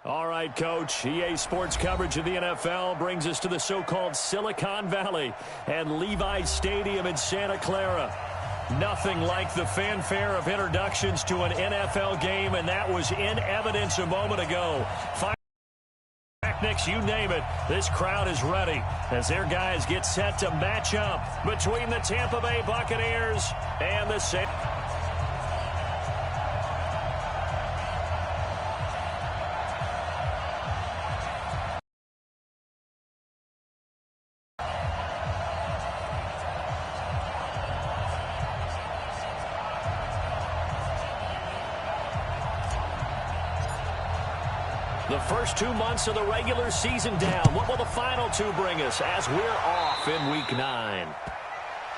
All right, Coach. EA Sports coverage of the NFL brings us to the so-called Silicon Valley and Levi's Stadium in Santa Clara. Nothing like the fanfare of introductions to an NFL game, and that was in evidence a moment ago. Next, you name it, this crowd is ready as their guys get set to match up between the Tampa Bay Buccaneers and the The first 2 months of the regular season down. What will the final two bring us as we're off in Week 9?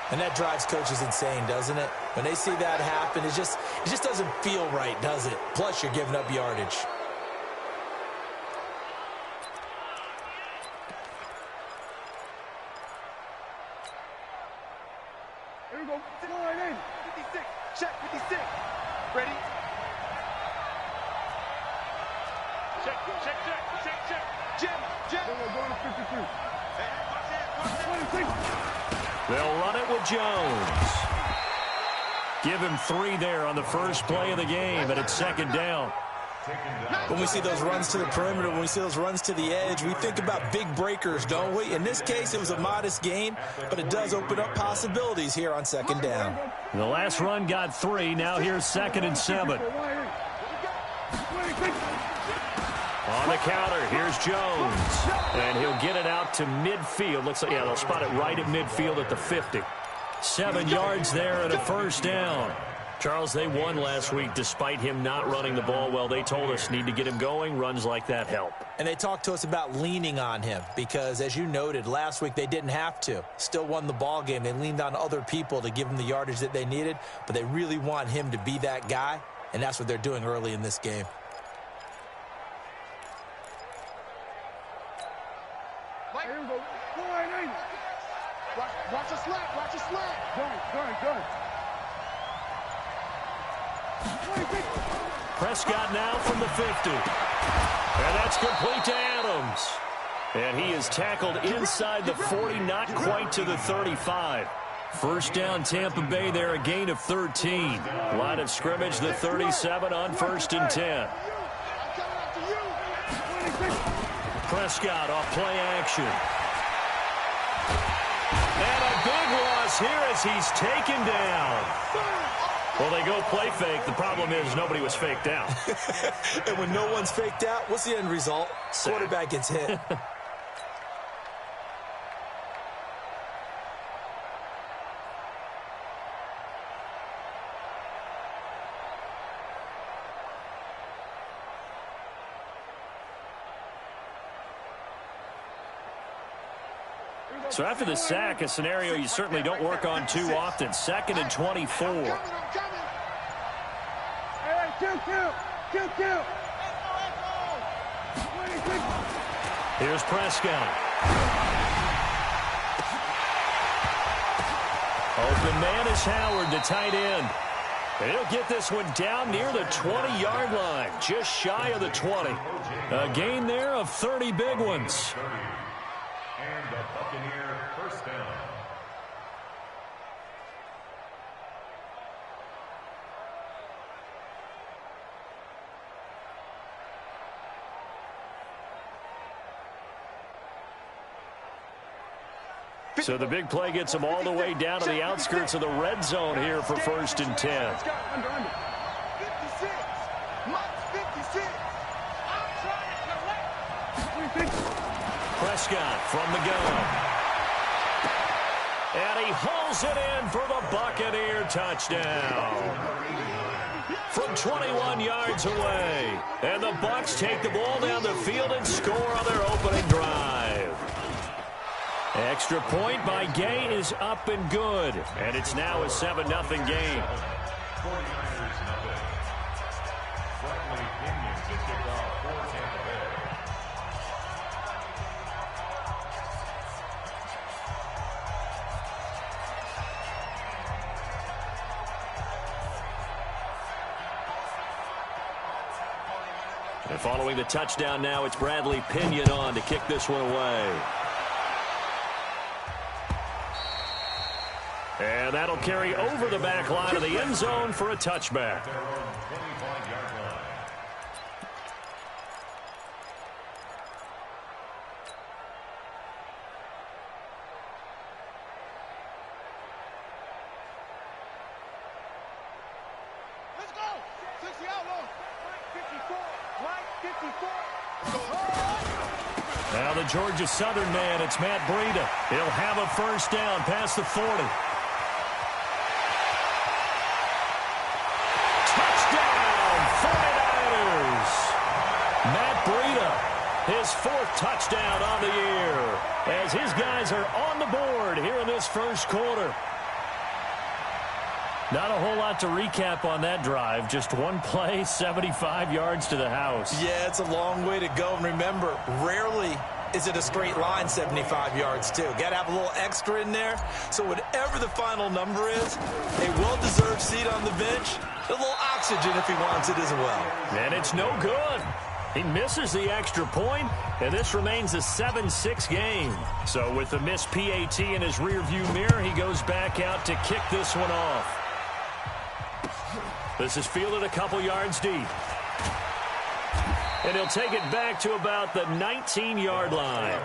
And that drives coaches insane, doesn't it? When they see that happen, it just doesn't feel right, does it? Plus, you're giving up yardage. Here we go. Line in. 56. Check 56. Ready? Check. Jim. We're going to 52. They'll run it with Jones. Give him 3 there on the first play of the game, and it's second down. When we see those runs to the perimeter, when we see those runs to the edge, we think about big breakers, don't we? In this case, it was a modest gain, but it does open up possibilities here on second down. The last run got 3. Now here's 2nd and 7. On the counter, here's Jones. And he'll get it out to midfield. Looks like, yeah, they'll spot it right at midfield at the 50. 7 yards there and a first down. Charles, they won last week despite him not running the ball well. They told us need to get him going. Runs like that help. And they talked to us about leaning on him because, as you noted, last week they didn't have to. Still won the ball game. They leaned on other people to give them the yardage that they needed, but they really want him to be that guy, and that's what they're doing early in this game. Here we go. Line in. Watch a slap. Watch a slap. Done. Prescott now from the 50. And that's complete to Adams. And he is tackled inside the 40, not quite to the 35. First down, Tampa Bay there, a gain of 13. Line of scrimmage, the 37 on 1st and 10. Prescott off play action. And a big loss here as he's taken down. Well, they go play fake. The problem is nobody was faked out. And when no one's faked out, what's the end result? Quarterback gets hit. So after the sack, a scenario you certainly don't work on too often. 2nd and 24. Hey, kill. Here's Prescott. Open man is Howard, the tight end. And he'll get this one down near the 20-yard line, just shy of the 20. A gain there of 30 big ones. And the Buccaneer first down. So the big play gets them all the way down to the outskirts of the red zone here for 1st and 10. 56. Mike's 56. I'm trying to collect. Prescott from the gun. And he hauls it in for the Buccaneer touchdown. From 21 yards away. And the Bucs take the ball down the field and score on their opening drive. Extra point by Gay is up and good. And it's now a 7-0 game. 49ers nothing. Bradley Pinion to kick off for Tampa Bay. And following the touchdown now, it's Bradley Pinion on to kick this one away. And that'll carry over the back line of the end zone for a touchback. Now the Georgia Southern man, it's Matt Breida. He'll have a first down past the 40. Touchdown, 49ers. Matt Breida, his 4th touchdown on the year, as his guys are on the board here in this first quarter. Not a whole lot to recap on that drive. Just one play, 75 yards to the house. Yeah, it's a long way to go. And remember, rarely is it a straight line 75 yards, too. Got to have a little extra in there. So whatever the final number is, a well-deserved seat on the bench, a little oxygen if he wants it as well. And it's no good. He misses the extra point, and this remains a 7-6 game. So with the missed PAT in his rearview mirror, he goes back out to kick this one off. This is fielded a couple yards deep. And he'll take it back to about the 19-yard line.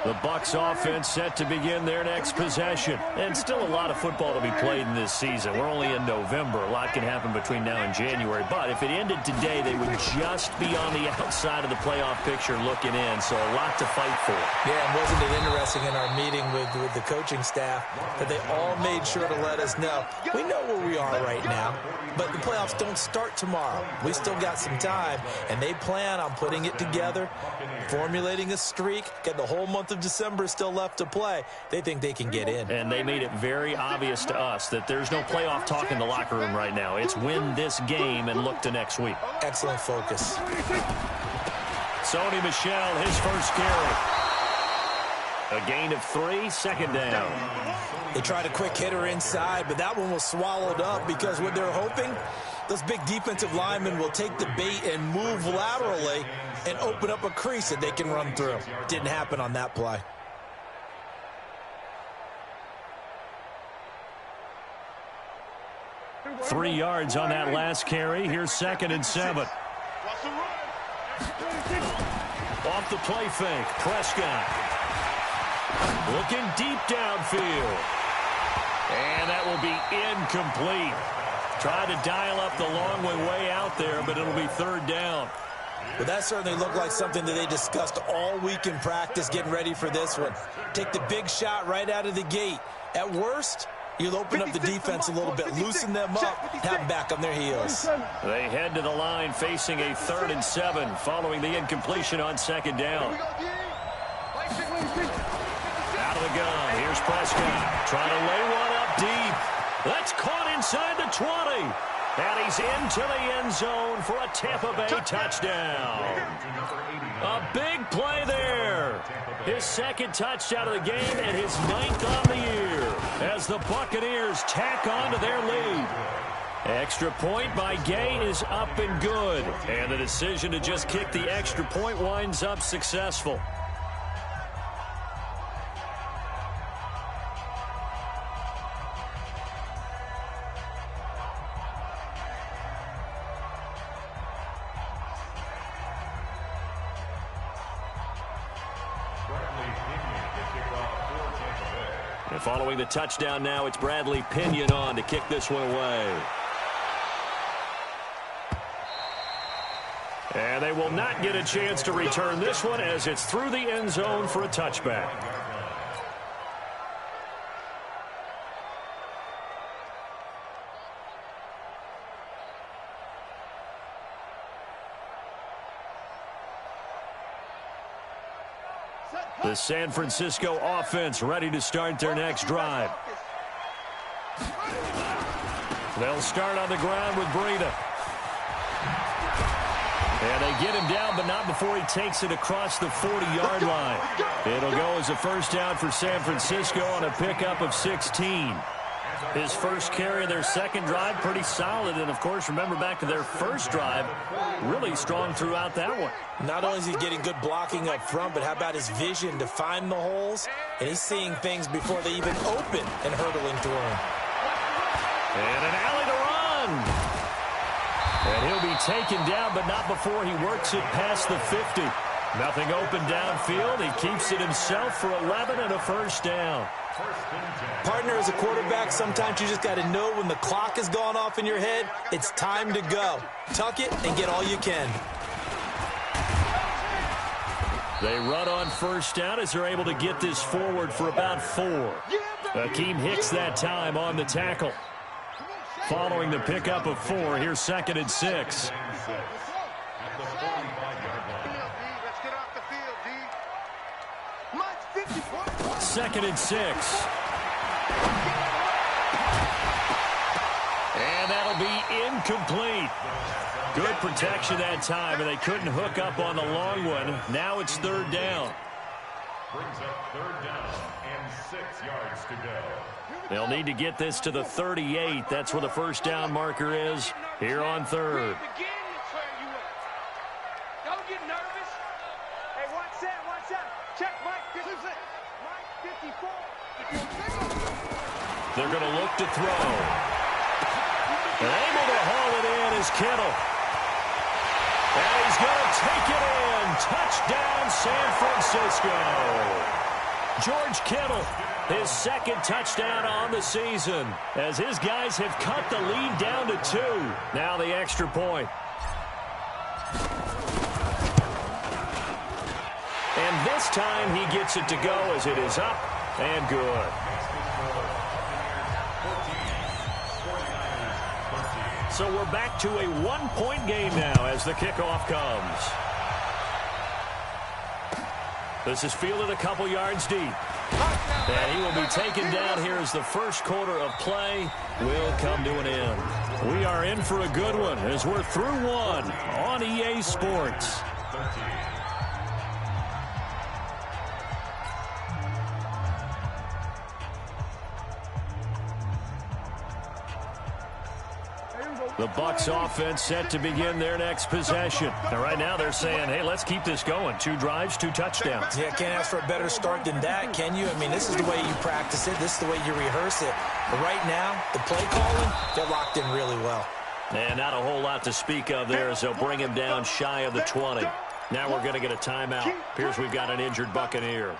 The Bucs offense set to begin their next possession. And still a lot of football to be played in this season. We're only in November. A lot can happen between now and January. But if it ended today, they would just be on the outside of the playoff picture looking in. So a lot to fight for. Yeah, and wasn't it interesting in our meeting with the coaching staff that they all made sure to let us know, we know where we are right now, but the playoffs don't start tomorrow. We still got some time, and they plan on putting it together, formulating a streak, getting the whole month of December still left to play. They think they can get in. And they made it very obvious to us that there's no playoff talk in the locker room right now. It's win this game and look to next week. Excellent focus. Sony Michel, his first carry. A gain of 3, second down. They tried a quick hitter inside, but that one was swallowed up because what they're hoping, those big defensive linemen will take the bait and move laterally and open up a crease that they can run through. Didn't happen on that play. Three yards on that last carry. Here's 2nd and 7. Off the play fake, Prescott. Looking deep downfield. And that will be incomplete. Tried to dial up the long way out there, but it'll be 3rd down. Well, that certainly looked like something that they discussed all week in practice getting ready for this one. Take the big shot right out of the gate. At worst, you'll open up the defense a little bit, loosen them up, have them back on their heels. They head to the line facing a 3rd and 7 following the incompletion on 2nd down. Out of the gun. Here's Prescott trying to lay one up deep. That's caught inside the 20. And he's into the end zone for a Tampa Bay touchdown. A big play there. His 2nd touchdown of the game and his 9th on the year as the Buccaneers tack on to their lead. Extra point by Gay is up and good. And the decision to just kick the extra point winds up successful. And following the touchdown now, it's Bradley Pinion on to kick this one away. And they will not get a chance to return this one as it's through the end zone for a touchback. The San Francisco offense ready to start their next drive. They'll start on the ground with Breida. And they get him down, but not before he takes it across the 40-yard line. It'll go as a first down for San Francisco on a pickup of 16. His first carry of their second drive, pretty solid. And, of course, remember back to their first drive, really strong throughout that one. Not only is he getting good blocking up front, but how about his vision to find the holes? And he's seeing things before they even open and hurdling through them. And an alley to run. And he'll be taken down, but not before he works it past the 50. Nothing open downfield. He keeps it himself for 11 and a first down. Partner, as a quarterback, sometimes you just got to know when the clock has gone off in your head, it's time to go. Tuck it and get all you can. They run on first down as they're able to get this forward for about 4. Akeem Hicks that time on the tackle. Following the pickup of 4, here's 2nd and 6. Second and 6. And that'll be incomplete. Good protection that time, and they couldn't hook up on the long one. Now it's 3rd down. Brings up 3rd down and 6 yards to go. They'll need to get this to the 38. That's where the first down marker is here on 3rd. Don't get nervous. Hey, watch that, watch that. Check Mike 56. Mike 54. They're going to look to throw. And able to haul it in is Kittle. And he's going to take it in. Touchdown, San Francisco. George Kittle, his 2nd touchdown on the season, as his guys have cut the lead down to 2. Now the extra point. And this time he gets it to go as it is up and good. So we're back to a 1-point game now as the kickoff comes. This is fielded a couple yards deep. And he will be taken down here as the first quarter of play will come to an end. We are in for a good one as we're through 1 on EA Sports. The Bucs offense set to begin their next possession. And right now they're saying, hey, let's keep this going. 2 drives, 2 touchdowns. Yeah, can't ask for a better start than that, can you? I mean, this is the way you practice it. This is the way you rehearse it. But right now, the play calling, they're locked in really well. And not a whole lot to speak of there as they'll bring him down shy of the 20. Now we're going to get a timeout. Appears we've got an injured Buccaneer.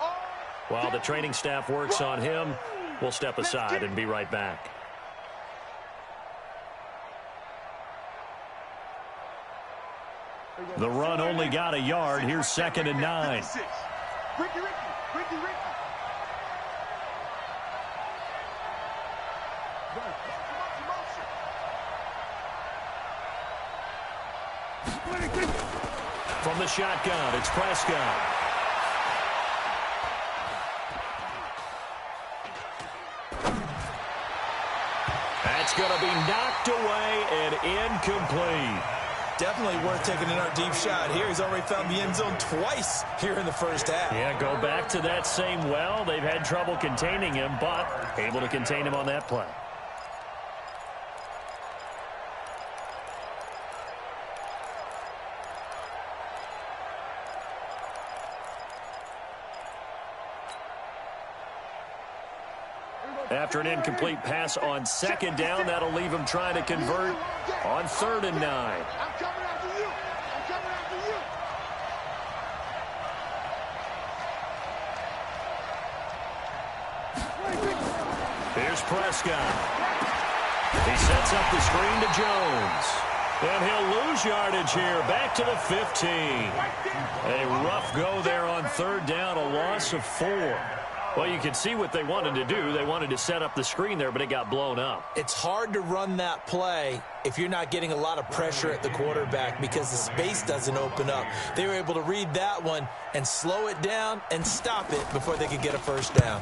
While the training staff works on him, we'll step aside and be right back. The run only got a yard. Here's 2nd and 9. Ricky. From the shotgun, it's Prescott. That's going to be knocked away and incomplete. Definitely worth taking another deep shot here. He's already found the end zone twice here in the first half. Yeah, go back to that same well. They've had trouble containing him, but able to contain him on that play. After an incomplete pass on 2nd down, that'll leave him trying to convert on 3rd and 9. I'm coming after you. I'm coming after you. Here's Prescott. He sets up the screen to Jones. And he'll lose yardage here. Back to the 15. A rough go there on 3rd down, a loss of 4. Well, you can see what they wanted to do. They wanted to set up the screen there, but it got blown up. It's hard to run that play if you're not getting a lot of pressure at the quarterback because the space doesn't open up. They were able to read that one and slow it down and stop it before they could get a first down.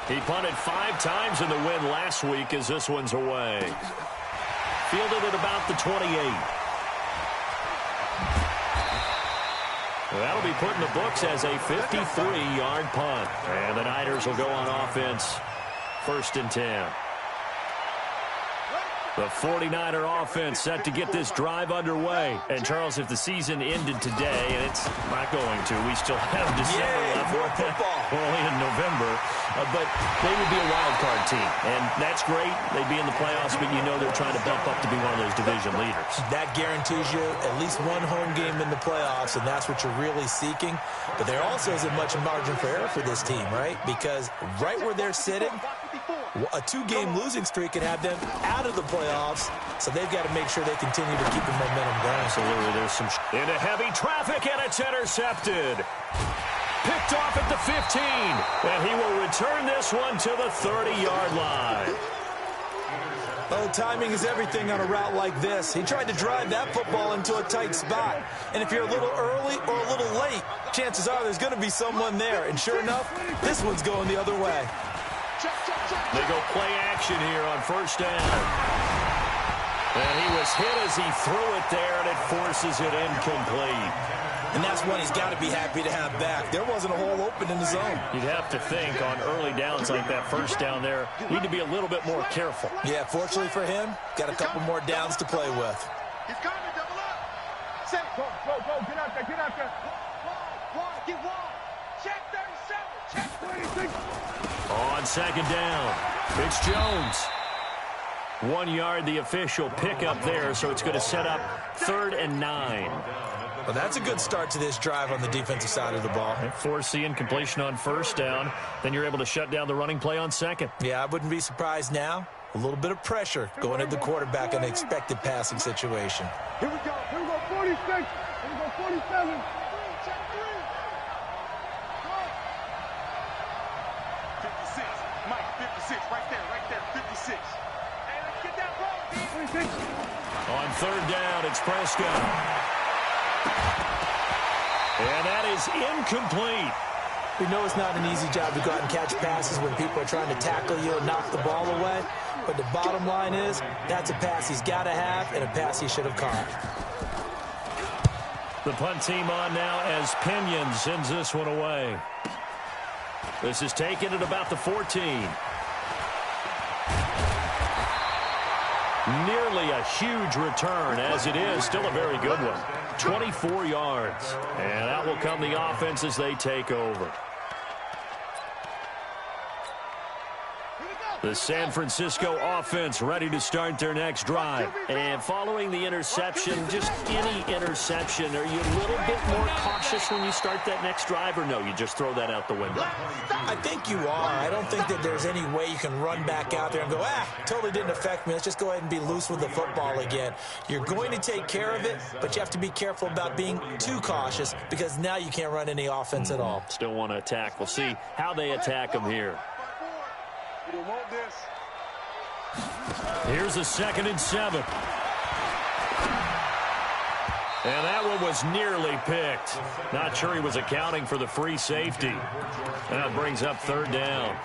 He punted 5 times in the win last week as this one's away. Fielded at about the 28. That'll be put in the books as a 53-yard punt. And the Niners will go on offense. 1st and 10. The 49er offense set to get this drive underway. And, Charles, if the season ended today, and it's not going to, we still have December left. More football. We're only in November. But they would be a wild card team. And that's great. They'd be in the playoffs, but you know they're trying to bump up to be one of those division leaders. That guarantees you at least one home game in the playoffs, and that's what you're really seeking. But there also isn't much margin for error for this team, right? Because right where they're sitting, a 2-game losing streak could have them out of the playoffs, so they've got to make sure they continue to keep the momentum going. Absolutely. There's some into heavy traffic, and it's intercepted. Picked off at the 15, and he will return this one to the 30-yard line. Oh, timing is everything on a route like this. He tried to drive that football into a tight spot. And if you're a little early or a little late, chances are there's going to be someone there. And sure enough, this one's going the other way. They go play action here on first down. And he was hit as he threw it there, and it forces it incomplete. And that's one he's got to be happy to have back. There wasn't a hole open in the zone. You'd have to think on early downs like that first down there, you need to be a little bit more careful. Yeah, fortunately for him, got a couple more downs to play with. He's coming, double up. Say, go, get out there, get out there. Wide, get wide. Check 37, check 26. On second down, it's Jones. 1 yard, the official pickup there, so it's going to set up 3rd and 9. Well, that's a good start to this drive on the defensive side of the ball. Force the incompletion on first down. Then you're able to shut down the running play on second. Yeah, I wouldn't be surprised now. A little bit of pressure going at the quarterback in an expected passing situation. Here we go, 46. Here we go, 47. Check 3. 56. Mike, 56, right there, 56. Hey, let's get that ball, 26. On 3rd down, it's Prescott. And that is incomplete. We know it's not an easy job to go out and catch passes when people are trying to tackle you and knock the ball away. But the bottom line is, that's a pass he's got to have and a pass he should have caught. The punt team on now as Pinion sends this one away. This is taken at about the 14. Nearly a huge return, as it is still a very good one. 24 yards. And that will come the offense as they take over. The San Francisco offense ready to start their next drive. And following the interception, just any interception, are you a little bit more cautious when you start that next drive, or no, you just throw that out the window? I think you are. I don't think that there's any way you can run back out there and go, totally didn't affect me. Let's just go ahead and be loose with the football again. You're going to take care of it, but you have to be careful about being too cautious because now you can't run any offense at all. Still want to attack. We'll see how they attack them here. You don't want this. Here's a 2nd and 7. And that one was nearly picked. Not sure he was accounting for the free safety. That brings up 3rd down.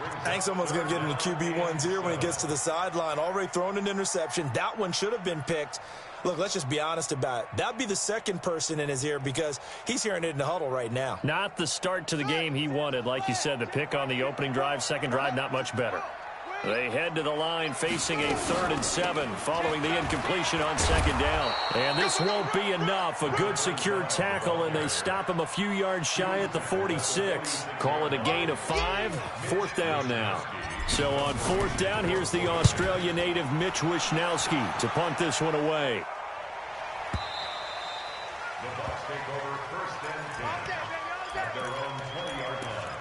I think someone's going to get into QB1's ear when he gets to the sideline. Already thrown an interception. That one should have been picked. Look, let's just be honest about it. That would be the second person in his ear because he's hearing it in the huddle right now. Not the start to the game he wanted. Like you said, the pick on the opening drive, second drive, not much better. They head to the line facing a 3rd and 7 following the incompletion on second down. And this won't be enough. A good secure tackle, and they stop him a few yards shy at the 46. Call it a gain of 5. 4th down now. So on 4th down, here's the Australia native Mitch Wishnowski to punt this one away. The Bucs take over 1st and 10 at their own 20-yard line.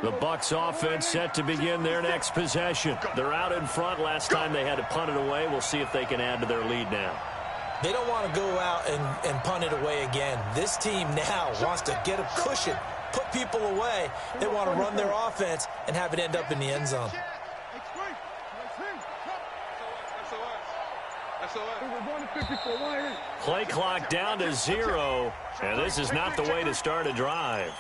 The Bucs offense set to begin their next possession. They're out in front. Last time they had to punt it away. We'll see if they can add to their lead now. They don't want to go out and punt it away again. This team now wants to get a cushion, put people away. They want to run their offense and have it end up in the end zone. Play clock down to 0, and this is not the way to start a drive.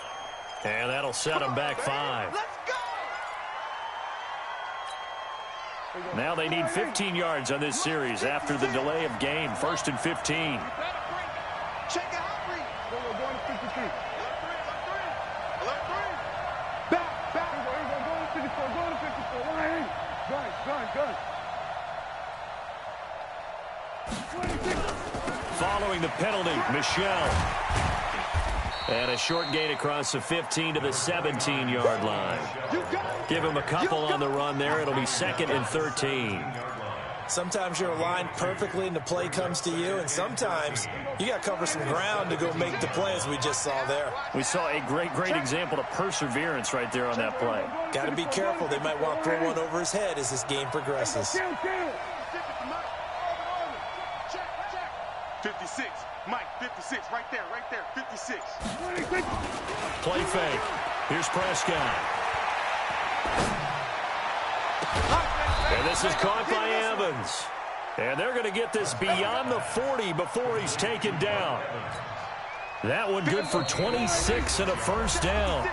And that'll set them back 5. Now they need 15 yards on this series after the delay of game. 1st and 15. Check it out, Reed. Go to 53. Back. Go to 54. Go to 54. Gun. 26. Following the penalty, Michelle. And a short gain across the 15 to the 17-yard line. Give him a couple on the run there. It'll be 2nd and 13. Sometimes you're aligned perfectly and the play comes to you, and sometimes you got to cover some ground to go make the play, as we just saw there. We saw a great example of perseverance right there on that play. Got to be careful. They might want to throw one over his head as this game progresses. 56. Mike, 56. Right there. 56. Play fake. Here's Prescott. And this is caught by Evans. And they're going to get this beyond the 40 before he's taken down. That one good for 26 and a first down.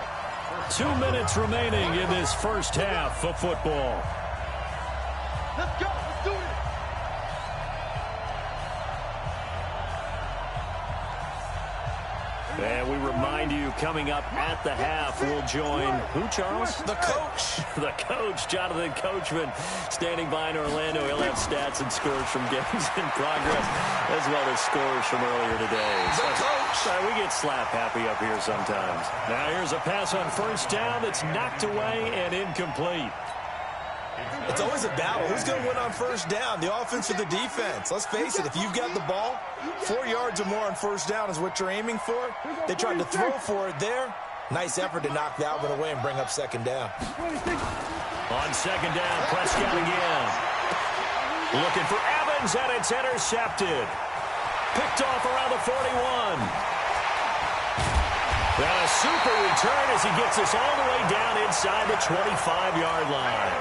2 minutes remaining in this first half of football. Let's go. Let's do it. And we remind you, coming up at the half, we'll join who, Charles? The coach. The coach, Jonathan Coachman, standing by in Orlando. He'll have stats and scores from games in progress, as well as scores from earlier today. The coach. We get slap happy up here sometimes. Now here's a pass on first down that's knocked away and incomplete. It's always a battle. Who's going to win on first down, the offense or the defense? Let's face it, if you've got the ball, 4 yards or more on first down is what you're aiming for. They tried to throw for it there. Nice effort to knock that one away and bring up second down. On second down, Prescott again. Looking for Evans, and it's intercepted. Picked off around the 41. And a super return as he gets us all the way down inside the 25-yard line.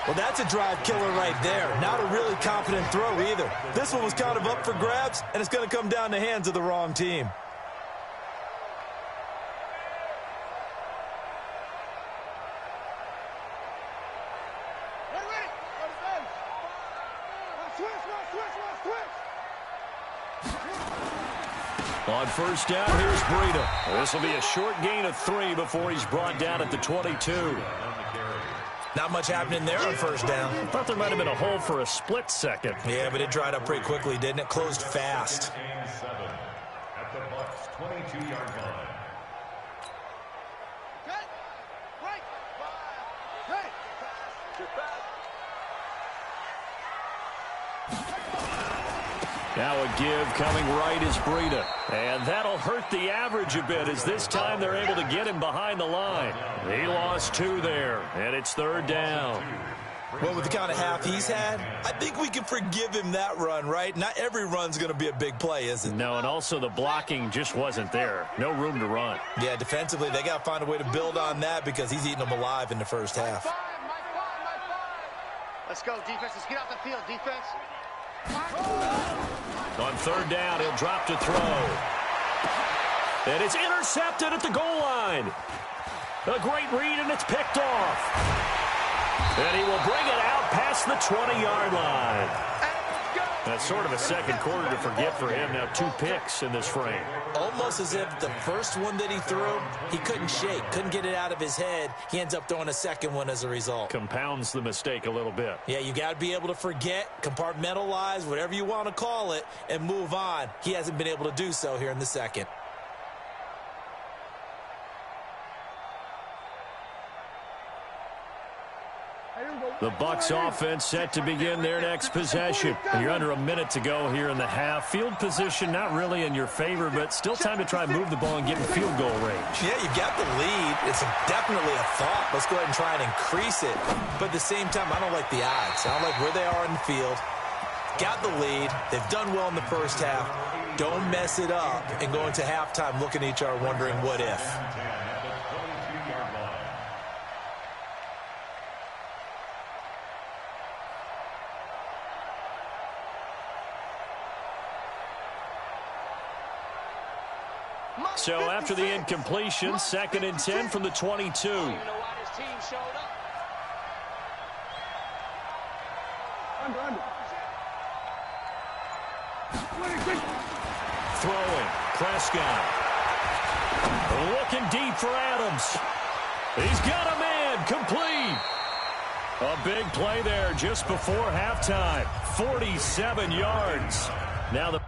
Well, that's a drive killer right there. Not a really confident throw either. This one was kind of up for grabs, and it's going to come down the hands of the wrong team. On first down, here's Breida. This will be a short gain of 3 before he's brought down at the 22. Not much happening there on first down. I thought there might have been a hole for a split second. Yeah, but it dried up pretty quickly, didn't it? Closed fast. At the Bucs' 22-yard line. Now a give coming right is Breida. And that'll hurt the average a bit as this time they're able to get him behind the line. He lost 2 there, and it's third down. Well, with the kind of half he's had, I think we can forgive him that run, right? Not every run's going to be a big play, is it? No, and also the blocking just wasn't there. No room to run. Yeah, defensively, they got to find a way to build on that because he's eating them alive in the first half. Let's go, defense. Let's get off the field, defense. On third down, he'll drop to throw. And it's intercepted at the goal line. A great read, and it's picked off. And he will bring it out past the 20-yard line. That's sort of a second quarter to forget for him. Now 2 picks in this frame. Almost as if the first one that he threw, he couldn't shake, couldn't get it out of his head. He ends up throwing a second one as a result. Compounds the mistake a little bit. Yeah, you got to be able to forget, compartmentalize, whatever you want to call it, and move on. He hasn't been able to do so here in the second. The Bucs offense set to begin their next possession. And you're under a minute to go here in the half. Field position not really in your favor, but still time to try and move the ball and get in field goal range. Yeah, you got the lead. It's definitely a thought. Let's go ahead and try and increase it. But at the same time, I don't like the odds. I don't like where they are in the field. Got the lead. They've done well in the first half. Don't mess it up and go into halftime looking at each other wondering what if. So after the incompletion, 2nd and 10 from the 22. Under. Throwing. Prescott. Looking deep for Adams. He's got a man. Complete. A big play there just before halftime. 47 yards. Now the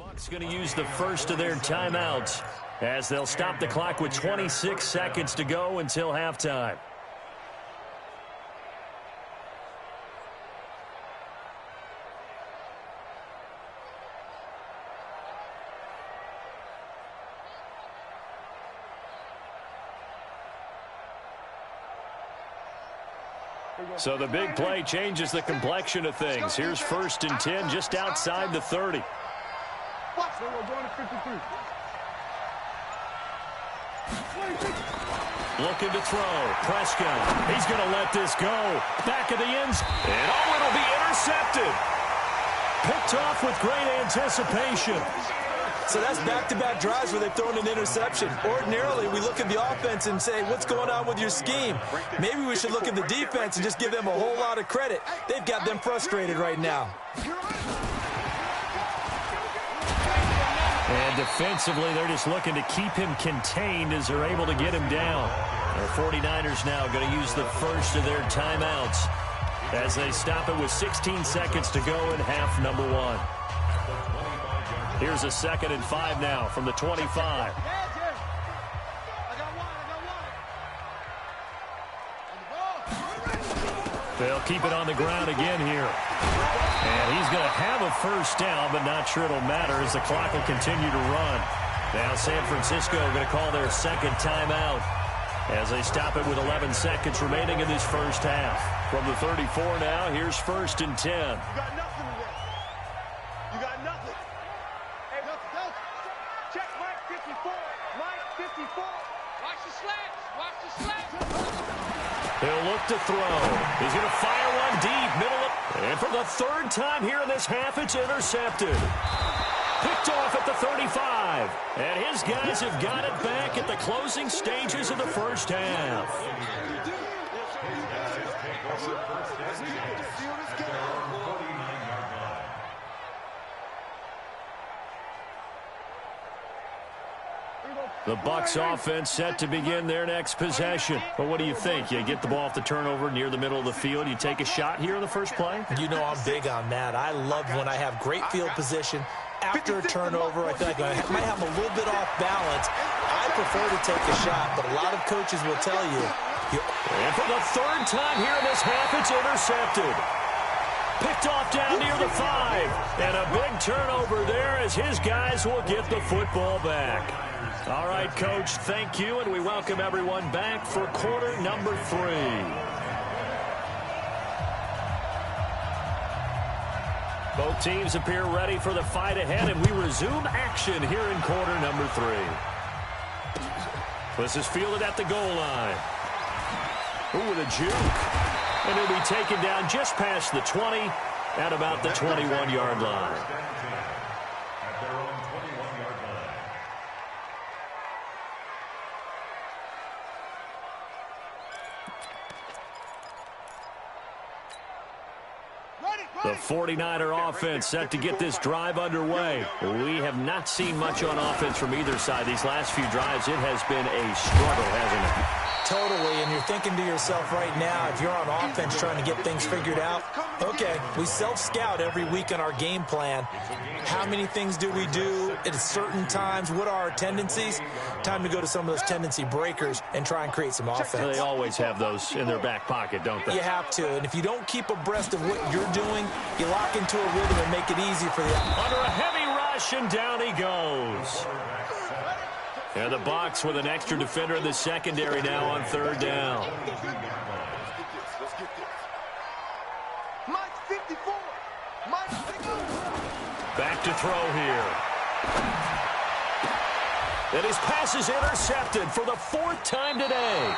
Bucs going to use the first of their timeouts as they'll stop the clock with 26 seconds to go until halftime. So the big play changes the complexion of things. Here's 1st and 10 just outside the 30. Watch, we're going to 53. Looking to throw. Prescott. He's going to let this go. Back of the end zone. And it'll be intercepted. Picked off with great anticipation. So that's back-to-back drives where they've thrown an interception. Ordinarily, we look at the offense and say, what's going on with your scheme? Maybe we should look at the defense and just give them a whole lot of credit. They've got them frustrated right now. And defensively, they're just looking to keep him contained as they're able to get him down. The 49ers now going to use the first of their timeouts as they stop it with 16 seconds to go in half number 1. Here's a 2nd and 5 now from the 25. They'll keep it on the ground again here. And he's going to have a first down, but not sure it'll matter as the clock will continue to run. Now San Francisco going to call their 2nd timeout as they stop it with 11 seconds remaining in this first half. From the 34 now, here's 1st and 10. You got nothing today. You got nothing. Hey, nothing. Check Mike 54. Mike 54. Watch the slants. Watch the slants. He'll look to throw. He's going to fire one deep, middle of... And for the 3rd time here in this half, it's intercepted. Picked off at the 35. And his guys have got it back at the closing stages of the first half. The Bucs offense set to begin their next possession. But what do you think? You get the ball off the turnover near the middle of the field. You take a shot here in the first play? You know I'm big on that. I love when I have great field position. After a turnover, I feel like I might have a little bit off balance. I prefer to take a shot, but a lot of coaches will tell you. And for the 3rd time here in this half, it's intercepted. Picked off down near the 5. And a big turnover there as his guys will get the football back. All right, Coach, thank you, and we welcome everyone back for quarter number 3. Both teams appear ready for the fight ahead, and we resume action here in quarter number 3. This is fielded at the goal line. Ooh, with a juke. And he'll be taken down just past the 20 at about the 21-yard line. The 49er offense set to get this drive underway. We have not seen much on offense from either side. These last few drives, it has been a struggle, hasn't it? Totally, and you're thinking to yourself right now, if you're on offense trying to get things figured out, okay, we self-scout every week on our game plan. How many things do we do at certain times? What are our tendencies? Time to go to some of those tendency breakers and try and create some offense. They always have those in their back pocket, don't they? You have to, and if you don't keep abreast of what you're doing, you lock into a rhythm and make it easy for you. Under a heavy rush, and down he goes. And the Bucs with an extra defender in the secondary now on third down. Let's get this. Mike 54. Mike 54. Back to throw here. And his pass is intercepted for the 4th time today.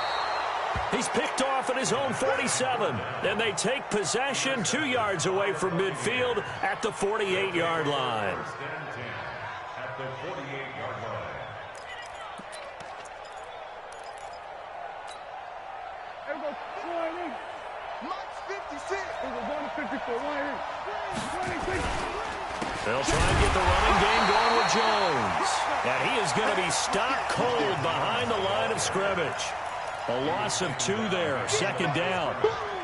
He's picked off at his own 47. And they take possession 2 yards away from midfield at the 48-yard line. At the 48-yard line. Mike's 56. They'll try and get the running game going with Jones. And he is going to be stopped cold behind the line of scrimmage. A loss of 2 there, 2nd down.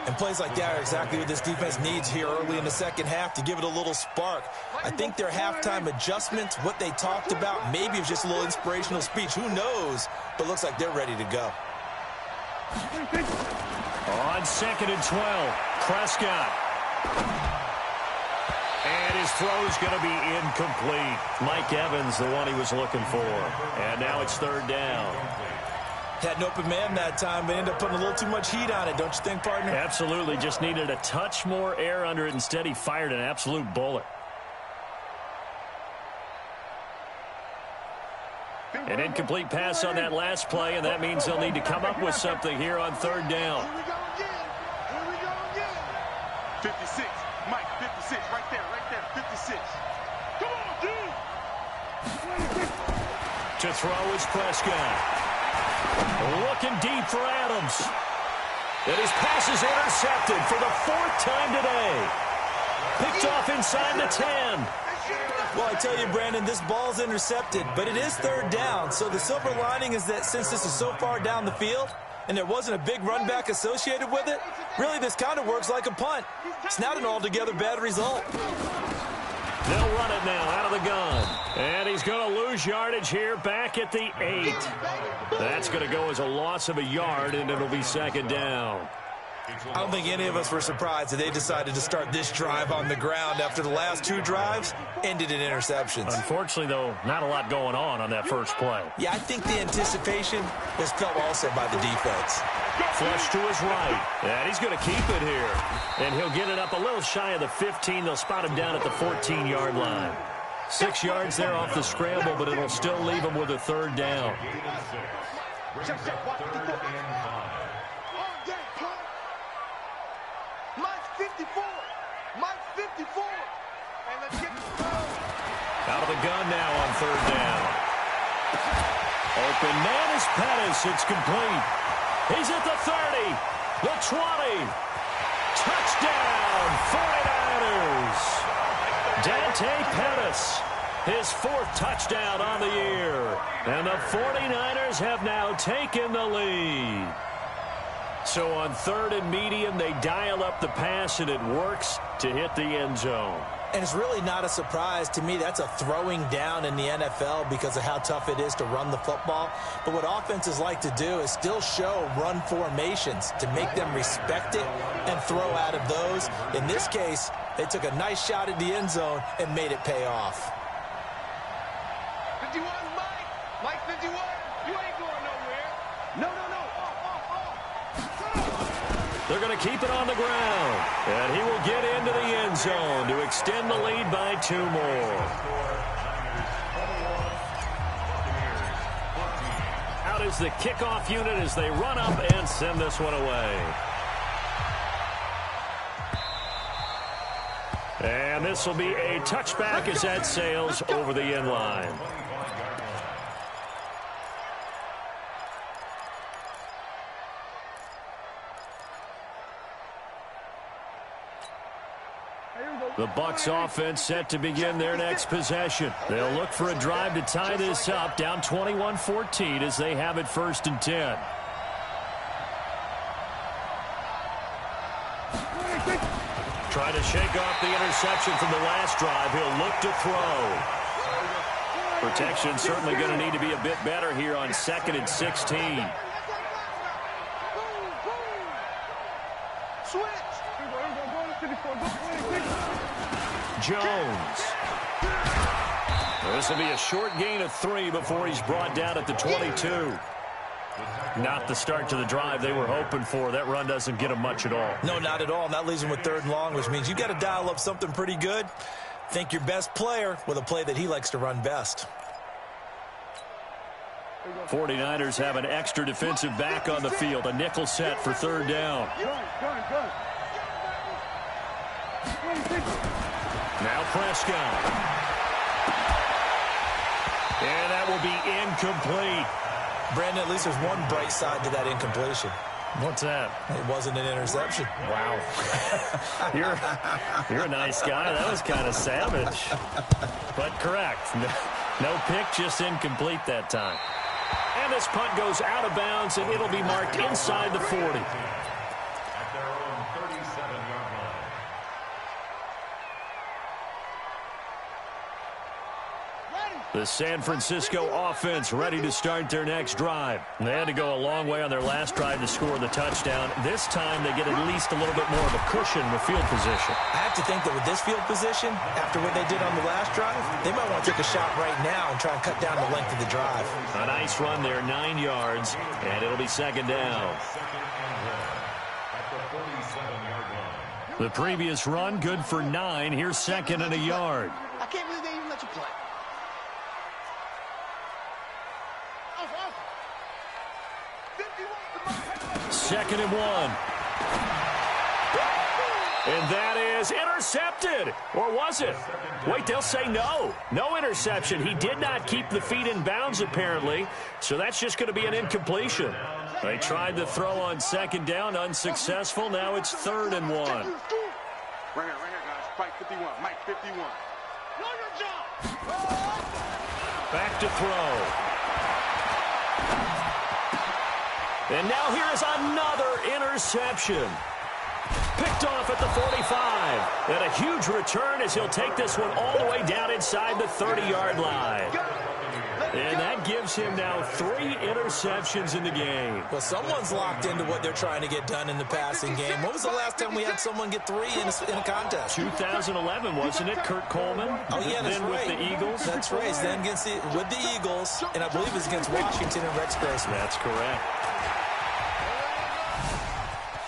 And plays like that are exactly what this defense needs here early in the second half to give it a little spark. I think their halftime adjustments, what they talked about, maybe it was just a little inspirational speech. Who knows? But looks like they're ready to go. On 2nd and 12, Prescott. And his throw's going to be incomplete. Mike Evans, the one he was looking for. And now it's 3rd down. Had an open man that time, but ended up putting a little too much heat on it, don't you think, partner? Absolutely. Just needed a touch more air under it. Instead, he fired an absolute bullet. An incomplete pass on that last play, and that means they'll need to come up with something here on 3rd down. Here we go again. Here we go again. 56. Mike, 56. Right there. 56. Come on, dude. To throw is Prescott. Looking deep for Adams. And his pass is intercepted for the 4th time today. Picked off inside the 10. Well, I tell you, Brandon, this ball's intercepted, but it is 3rd down. So the silver lining is that since this is so far down the field and there wasn't a big run back associated with it, really this kind of works like a punt. It's not an altogether bad result. They'll run it now out of the gun. And he's going to lose yardage here back at the 8. That's going to go as a loss of a yard, and it'll be 2nd down. I don't think any of us were surprised that they decided to start this drive on the ground after the last 2 drives ended in interceptions. Unfortunately, though, not a lot going on that first play. Yeah, I think the anticipation was felt also by the defense. Flush to his right. And he's going to keep it here. And he'll get it up a little shy of the 15. They'll spot him down at the 14-yard line. 6 yards there off the scramble, but it'll still leave him with a 3rd down. Mike's 54. Mike's 54. And let's get the throw. Out of the gun now on 3rd down. Open man is Pettis. It's complete. He's at the 30, the 20. Touchdown, 49ers. Dante Pettis, his 4th touchdown on the year. And the 49ers have now taken the lead. So on 3rd and medium, they dial up the pass, and it works to hit the end zone. And it's really not a surprise to me. That's a throwing down in the NFL because of how tough it is to run the football. But what offenses like to do is still show run formations to make them respect it and throw out of those. In this case, they took a nice shot at the end zone and made it pay off. 51, Mike. Mike 51. You ain't going nowhere. No. They're going to keep it on the ground. And he will get into the end zone to extend the lead by 2 more. Out is the kickoff unit as they run up and send this one away. And this will be a touchback as that sails over the end line. The Bucs offense set to begin their next possession. They'll look for a drive to tie this up, down 21-14 as they have it 1st and 10. Trying to shake off the interception from the last drive. He'll look to throw. Protection certainly going to need to be a bit better here on 2nd and 16. Jones. This will be a short gain of 3 before he's brought down at the 22. Not the start to the drive they were hoping for. That run doesn't get them much at all. No, not at all. And that leaves him with 3rd and long, which means you got to dial up something pretty good. Think your best player with a play that he likes to run best. 49ers have an extra defensive back on the field. A nickel set for 3rd down. Now Prescott. And that will be incomplete. Brandon, at least there's one bright side to that incompletion. What's that? It wasn't an interception. Wow. You're a nice guy. That was kind of savage. But correct. No pick, just incomplete that time. And this punt goes out of bounds, and it'll be marked inside the 40. At their own 37-yard line. The San Francisco offense ready to start their next drive. They had to go a long way on their last drive to score the touchdown. This time they get at least a little bit more of a cushion with field position. I have to think that with this field position, after what they did on the last drive, they might want to take a shot right now and try and cut down the length of the drive. A nice run there, 9 yards, and it'll be 2nd down. At the 47-yard line. The previous run, good for 9. Here's 2nd and a yard. I can't believe they even let you play. 2nd and 1. And that is intercepted. Or was it? Wait, they'll say no. No interception. He did not keep the feet in bounds, apparently. So that's just going to be an incompletion. They tried to throw on 2nd down, unsuccessful. Now it's 3rd and 1. Right here, guys. Mike 51. Mike 51. Know your job. Back to throw. And now here is another interception. Picked off at the 45. And a huge return as he'll take this one all the way down inside the 30-yard line. And that gives him now 3 interceptions in the game. Well, someone's locked into what they're trying to get done in the passing game. When was the last time we had someone get 3 in a contest? 2011, wasn't it? Kurt Coleman? Oh, yeah, that's then right. with the Eagles? That's right. Then with the Eagles, and I believe it's against Washington and Rex Grossman. That's correct.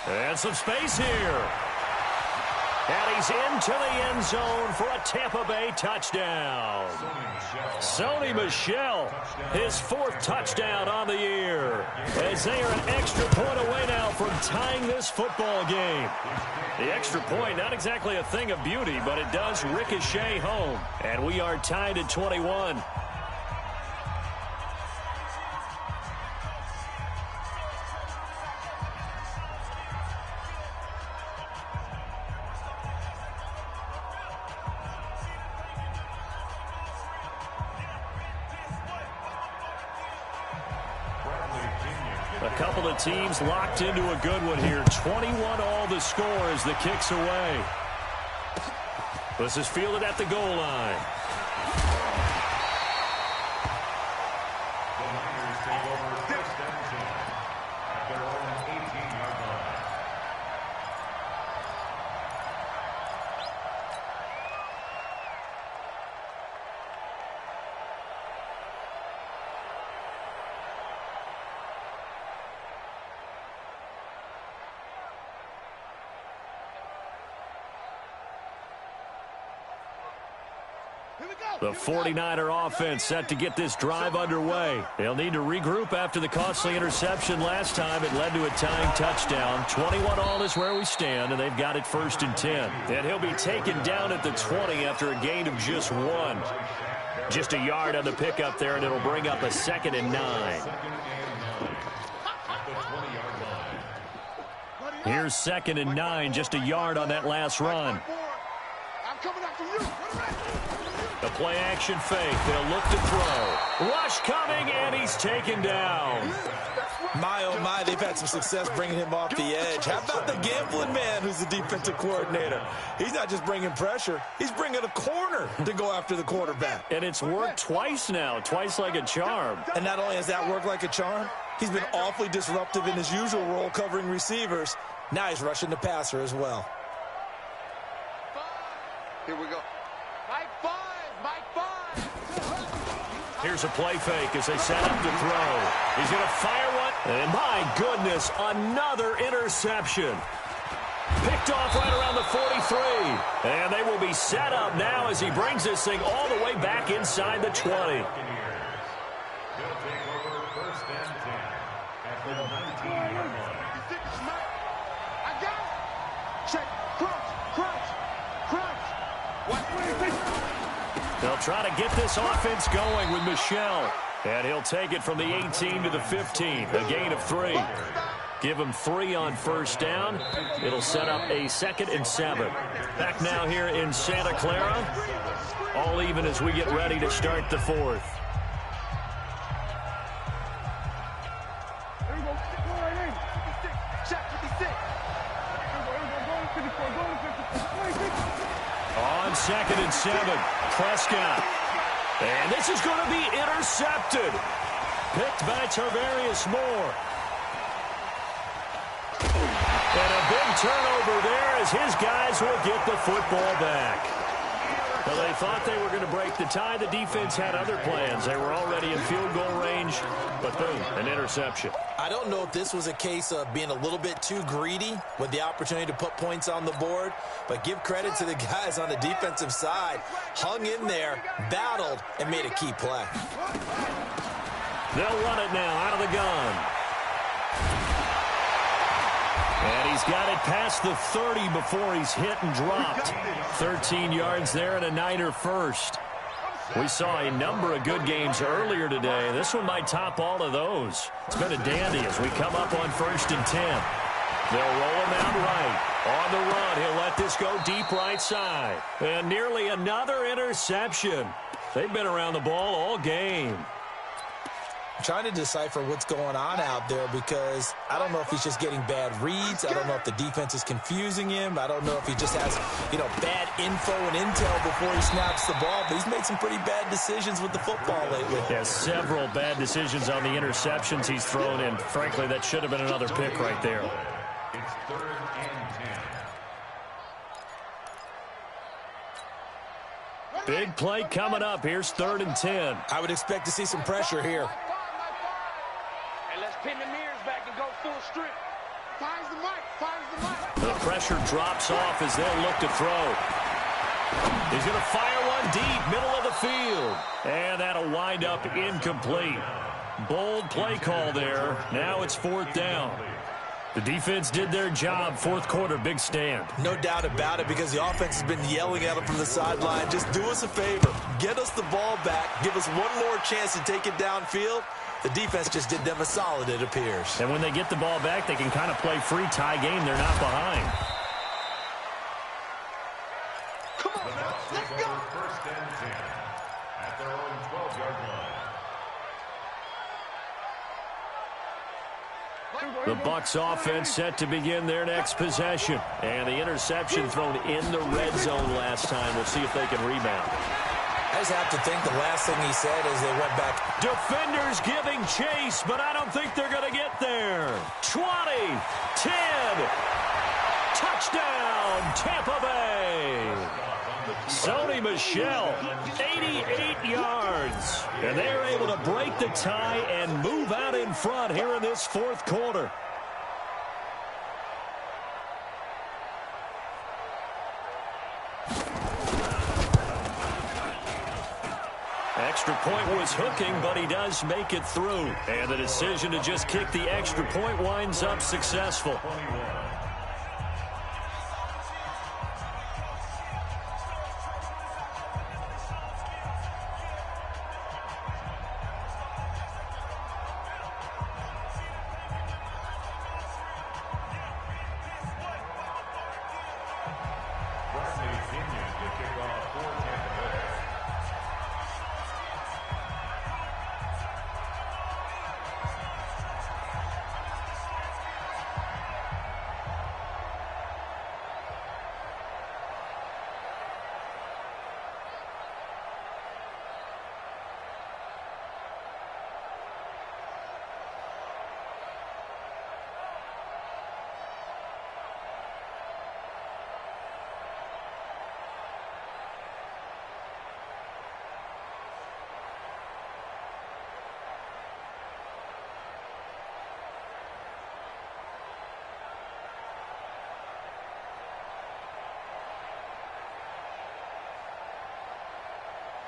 And some space here. And he's into the end zone for a Tampa Bay touchdown. Sony Michel, his 4th touchdown on the year. As they are an extra point away now from tying this football game. The extra point, not exactly a thing of beauty, but it does ricochet home. And we are tied at 21. A couple of teams locked into a good one here. 21-all the score as the kick's away. This is fielded at the goal line. The Niners take over 1st and 10 at their own 18-yard line. The 49er offense set to get this drive underway. They'll need to regroup after the costly interception last time. It led to a tying touchdown. 21-all is where we stand, and they've got it 1st and 10. And he'll be taken down at the 20 after a gain of just 1. Just a yard on the pickup there, and it'll bring up a 2nd and 9. Here's 2nd and 9, just a yard on that last run. I'm coming after you. The play-action fake. They'll look to throw. Rush coming, and he's taken down. My, oh, my, they've had some success bringing him off the edge. How about the gambling man who's the defensive coordinator? He's not just bringing pressure. He's bringing a corner to go after the quarterback. And it's worked twice now, twice like a charm. And not only has that worked like a charm, he's been awfully disruptive in his usual role covering receivers. Now he's rushing the passer as well. Here we go. Mike 5. Mike 5. Here's a play fake as they set up to throw. He's going to fire one. And my goodness, another interception. Picked off right around the 43. And they will be set up now as he brings this thing all the way back inside the 20. They'll take over first and 10 at the 19-yard line. I got it. Check. Crunch. They'll try to get this offense going with Michel. And he'll take it from the 18 to the 15. A gain of 3. Give him 3 on first down. It'll set up a 2nd and 7. Back now here in Santa Clara. All even as we get ready to start the 4th. On 2nd and 7, Prescott. And this is going to be intercepted. Picked by Tarvarius Moore. And a big turnover there as his guys will get the football back. Well, they thought they were going to break the tie. The defense had other plans. They were already in field goal range, but boom, an interception. I don't know if this was a case of being a little bit too greedy with the opportunity to put points on the board, but give credit to the guys on the defensive side. Hung in there, battled, and made a key play. They'll run it now out of the gun. And he's got it past the 30 before he's hit and dropped. 13 yards there and a Niner first. We saw a number of good games earlier today. This one might top all of those. It's been a dandy as we come up on 1st and 10. They'll roll him out right. On the run, he'll let this go deep right side. And nearly another interception. They've been around the ball all game. Trying to decipher what's going on out there because I don't know if he's just getting bad reads. I don't know if the defense is confusing him. I don't know if he just has, bad info and intel before he snaps the ball. But he's made some pretty bad decisions with the football lately. Yeah, several bad decisions on the interceptions he's thrown in. Frankly, that should have been another pick right there. It's 3rd and 10. Big play coming up. Here's 3rd and 10. I would expect to see some pressure here. Pin the mirrors back and go full strip. Finds the mic. The pressure drops off as they'll look to throw. He's going to fire one deep, middle of the field. And that'll wind up incomplete. Bold play call there. Now it's 4th down. The defense did their job. 4th quarter, big stand. No doubt about it because the offense has been yelling at him from the sideline. Just do us a favor. Get us the ball back. Give us one more chance to take it downfield. The defense just did them a solid, it appears. And when they get the ball back, they can kind of play free tie game. They're not behind. Come on, now. Let's go. 1st and 10 at their own 12-yard line. The Bucs offense set to begin their next possession. And the interception thrown in the red zone last time. We'll see if they can rebound. I just have to think the last thing he said as they went back. Defenders giving chase, but I don't think they're going to get there. 20, 10, touchdown, Tampa Bay. Sony Michel, 88 yards. And they are able to break the tie and move out in front here in this 4th quarter. Extra point was hooking, but he does make it through. And the decision to just kick the extra point winds up successful.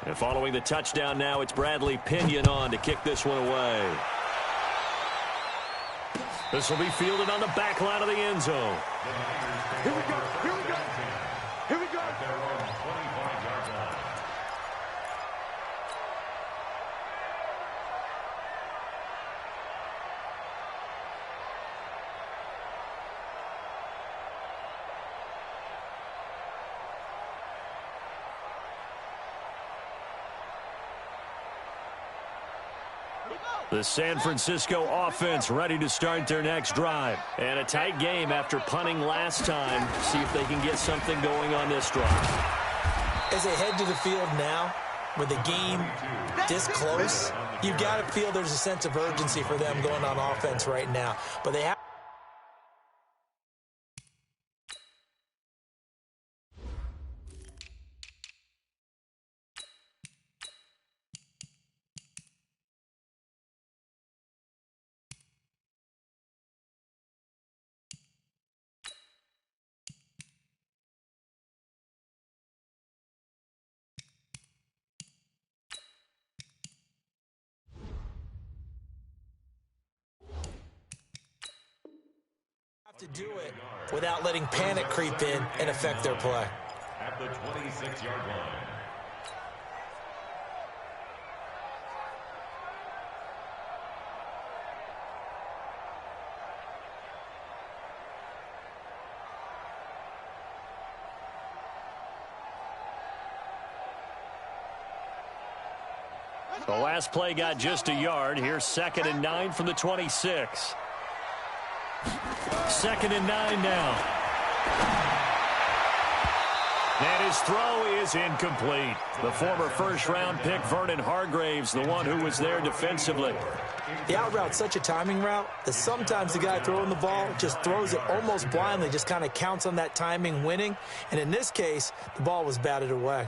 And following the touchdown now, it's Bradley Pinion on to kick this one away. This will be fielded on the back line of the end zone. Here we go. Here we go. Here we go. The San Francisco offense ready to start their next drive. And a tight game after punting last time. See if they can get something going on this drive. As they head to the field now, with the game this close, you've got to feel there's a sense of urgency for them going on offense right now. But they have to do it without letting panic creep in and affect their play. At the 26-yard line. The last play got just a yard. Here's 2nd and 9 from the 26. 2nd and 9 now. And his throw is incomplete. The former first-round pick, Vernon Hargraves, the one who was there defensively. The out route's such a timing route that sometimes the guy throwing the ball just throws it almost blindly, just kind of counts on that timing winning. And in this case, the ball was batted away.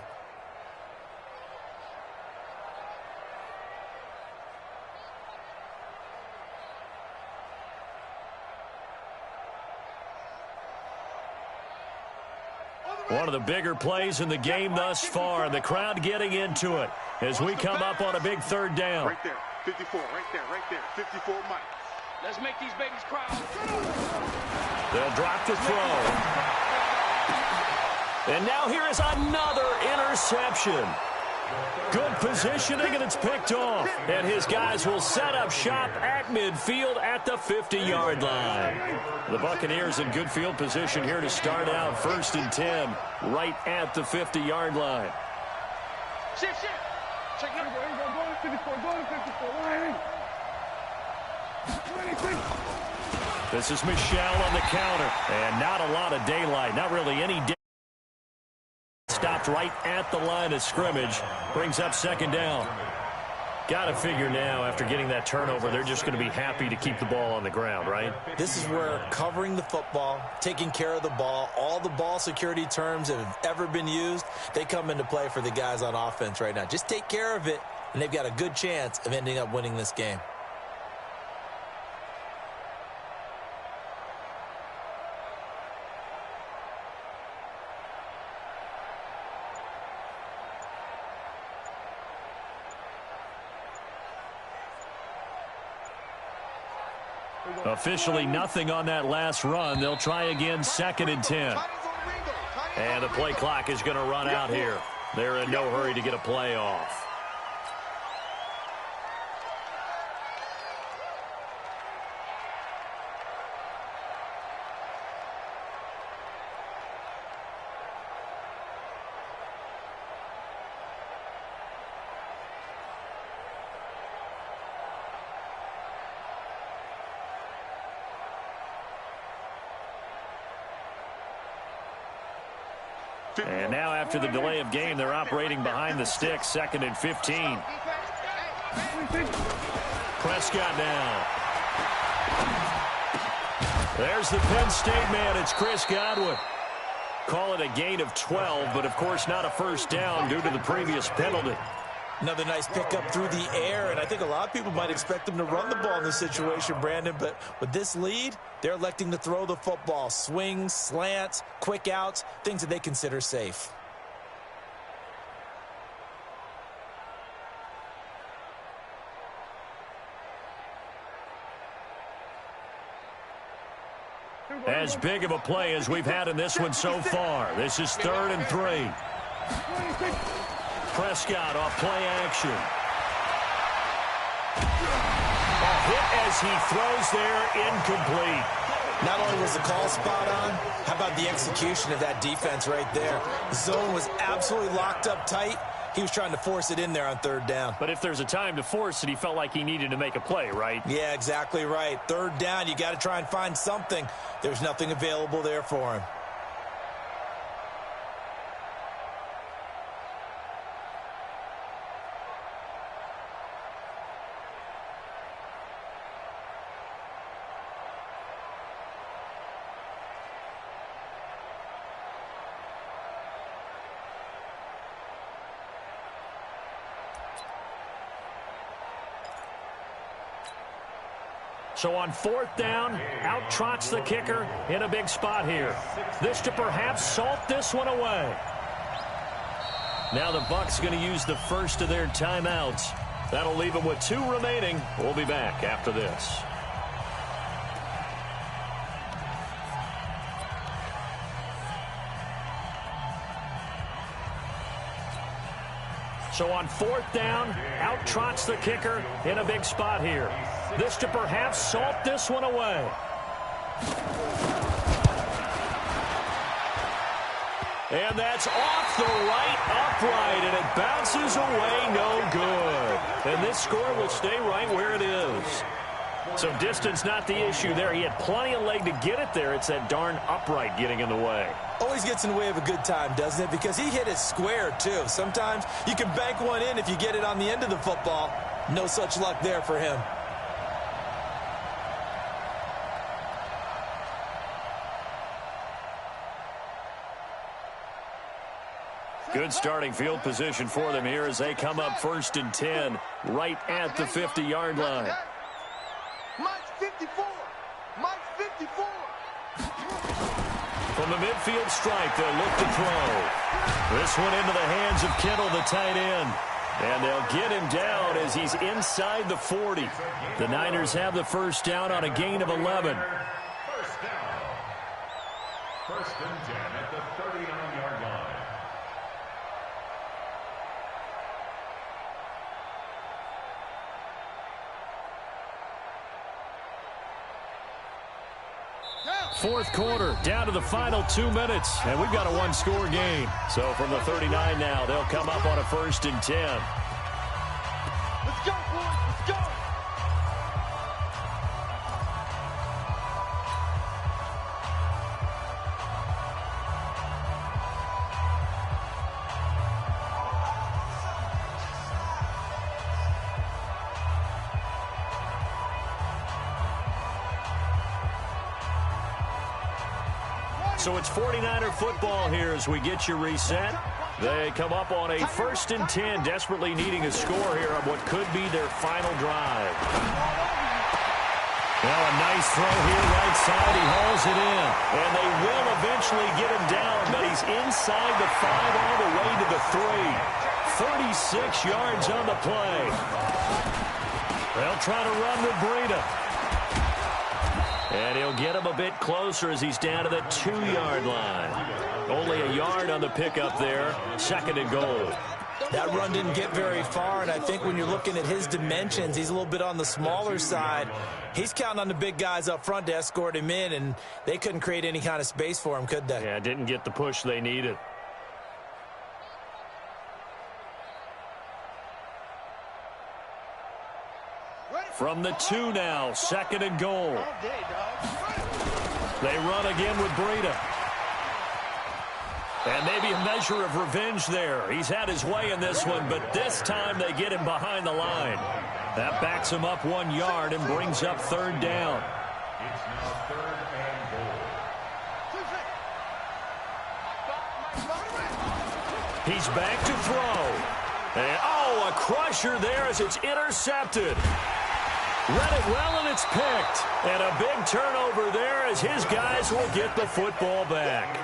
One of the bigger plays in the game thus far. The crowd getting into it as we come up on a big 3rd down. Right there. 54. Right there. Right there. 54 Mike. Let's make these babies cry. They'll drop the throw. And now here is another interception. Good positioning, and it's picked off. And his guys will set up shop at midfield at the 50-yard line. The Buccaneers in good field position here to start out 1st and 10, right at the 50-yard line. Shift. Check it out. Go to 54. Go to 54. This is Michelle on the counter. And not a lot of daylight. Not really any daylight. Stopped right at the line of scrimmage. Brings up 2nd down. Got to figure now, after getting that turnover, they're just going to be happy to keep the ball on the ground, right? This is where covering the football, taking care of the ball, all the ball security terms that have ever been used, they come into play for the guys on offense right now. Just take care of it, and they've got a good chance of ending up winning this game. Officially nothing on that last run. They'll try again 2nd and 10. And the play clock is going to run out here. They're in no hurry to get a play off. And now after the delay of game, they're operating behind the sticks, 2nd and 15. Prescott now. There's the Penn State man. It's Chris Godwin. Call it a gain of 12, but of course not a first down due to the previous penalty. Another nice pickup through the air, and I think a lot of people might expect them to run the ball in this situation, Brandon, but with this lead, they're electing to throw the football. Swings, slants, quick outs, things that they consider safe. As big of a play as we've had in this one so far. This is 3rd and 3. Prescott off play action. A hit as he throws there, incomplete. Not only was the call spot on, how about the execution of that defense right there? The zone was absolutely locked up tight. He was trying to force it in there on 3rd down. But if there's a time to force it, he felt like he needed to make a play, right? Yeah, exactly right. 3rd down, you got to try and find something. There's nothing available there for him. So on 4th down, out trots the kicker in a big spot here. This to perhaps salt this one away. Now the Bucs going to use the first of their timeouts. That'll leave them with 2 remaining. We'll be back after this. So on 4th down, out trots the kicker in a big spot here. This to perhaps salt this one away. And that's off the right upright, and it bounces away no good. And this score will stay right where it is. So distance not the issue there. He had plenty of leg to get it there. It's that darn upright getting in the way. Always gets in the way of a good time, doesn't it? Because he hit it square, too. Sometimes you can bank one in if you get it on the end of the football. No such luck there for him. Good starting field position for them here as they come up 1st and 10 right at the 50-yard line. Mike's 54. Mike's 54. From the midfield stripe, they'll look to throw. This one into the hands of Kittle, the tight end. And they'll get him down as he's inside the 40. The Niners have the 1st down on a gain of 11. 1st and 10 at the 39-yard line. Fourth quarter, down to the final 2 minutes, and we've got a 1-score game. So from the 39 now, they'll come up on a 1st and 10. Let's go, boys. Let's go. So it's 49er football here as we get you reset. They come up on a 1st and 10, desperately needing a score here on what could be their final drive. Well, a nice throw here right side. He hauls it in. And they will eventually get him down, but he's inside the 5 all the way to the 3. 36 yards on the play. They'll try to run with Breida. And he'll get him a bit closer as he's down to the 2-yard line. Only a yard on the pickup there. 2nd and goal. That run didn't get very far, and I think when you're looking at his dimensions, he's a little bit on the smaller side. He's counting on the big guys up front to escort him in, and they couldn't create any kind of space for him, could they? Yeah, didn't get the push they needed. From the 2 now, 2nd and goal. They run again with Breida. And maybe a measure of revenge there. He's had his way in this one, but this time they get him behind the line. That backs him up 1 yard and brings up 3rd down. It's now 3rd and goal. He's back to throw. And, oh, a crusher there as it's intercepted. Read it well, and it's picked. And a big turnover there as his guys will get the football back.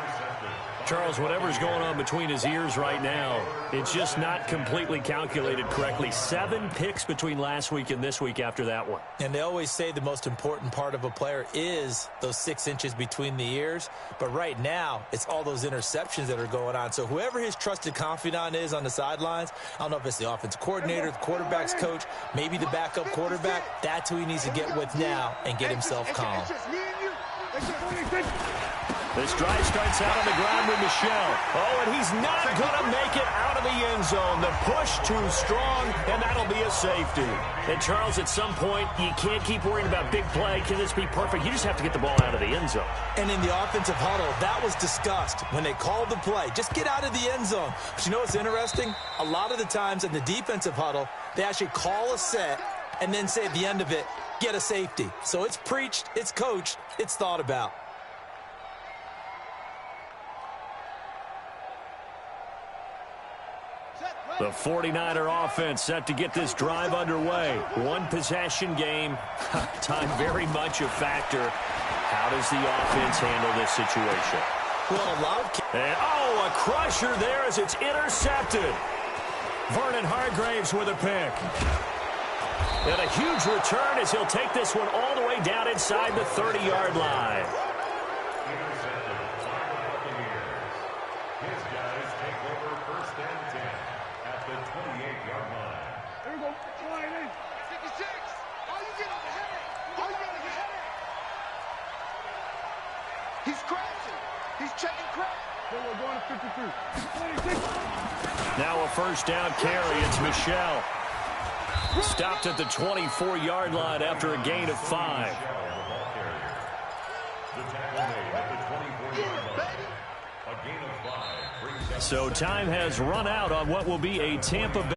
Charles, whatever's going on between his ears right now, it's just not completely calculated correctly. 7 picks between last week and this week after that one. And they always say the most important part of a player is those 6 inches between the ears. But right now, it's all those interceptions that are going on. So whoever his trusted confidant is on the sidelines, I don't know if it's the offensive coordinator, the quarterback's coach, maybe the backup quarterback, that's who he needs to get with now and get himself calm. This drive starts out on the ground with Michel. Oh, and he's not going to make it out of the end zone. The push too strong, and that'll be a safety. And, Charles, at some point, you can't keep worrying about big play. Can this be perfect? You just have to get the ball out of the end zone. And in the offensive huddle, that was discussed when they called the play. Just get out of the end zone. But you know what's interesting? A lot of the times in the defensive huddle, they actually call a set and then say at the end of it, get a safety. So it's preached, it's coached, it's thought about. The 49er offense set to get this drive underway. 1-possession game. Time very much a factor. How does the offense handle this situation? Well, a lot of... And, a crusher there as it's intercepted. Vernon Hargraves with a pick. And a huge return as he'll take this one all the way down inside the 30-yard line. His guys take over 1st and 10 at the 28-yard line. There we go. 56. How you getting ahead? How you getting ahead? He's crashing. He's checking crash. We're going to 53. 26. Now a 1st down carry. It's Michel. Stopped at the 24-yard line after a gain of 5. The tackle made at the 24-yard line. A gain of 5 brings up. So time has run out on what will be a Tampa Bay.